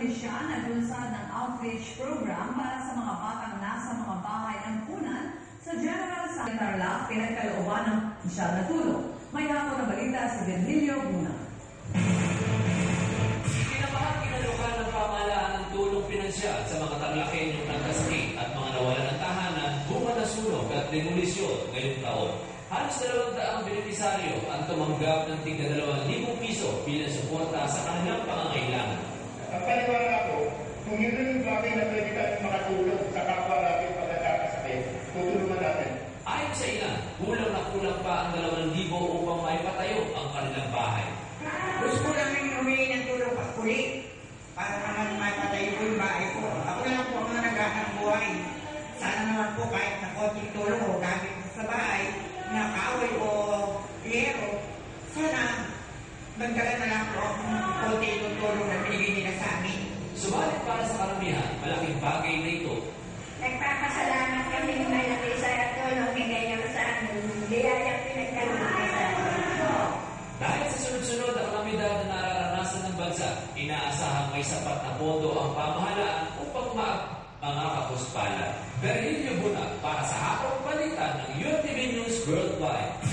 Milicia naglunsad ng outreach program para sa mga batang nasa mga bahay ng punan sa General San Tarlac, pinagkalooban ng siya na tulong. May hapon na balita si Virgilio Buna. Pinamahagi ng lokal ng pamahalaan ng tulong pinansyal sa mga Tarlaceñong nagkasakit at mga nawalan ng tahanan, bunga na sunog at demolisyon ngayong taon. Halos 200 benepisaryo ang tumanggap ng tigda 2,000 piso bilang suporta sa kanilang pangangailangan. Ang paniwala ko, kung yun yung bagay na pwede tayong makatulong sa kapwa natin pagkakasakit, tutulungan natin. Ayon sa ilan, kulang pa ang 2,000 upang maipatayo ang kanilang bahay. Gusto ko namin humingi ng tulong pagpuli para naman maipatayo ko yung bahay ko. Ako na lang po ang mga naghahanap buhay. Sana naman po kahit na konting tulong o gamit sa bahay, na kahoy o yero, sana magdagan na lang po ang konting tulong na binigay nila sa amin. Subalit para sa karamihan, malaking bagay na ito. Nagpapasalamat kami ng malaki sa tulong bigay niyo sa amin. Biyayang pinagkalooban sa amin. Dahil sa sunod-sunod na kalamidad na nararanasan ng bansa, inaasahang may sapat na pondo ang pamahalaan upang mga kapuspala. Virgilio Buna para sa Hapong Balita ng UNTV News Worldwide.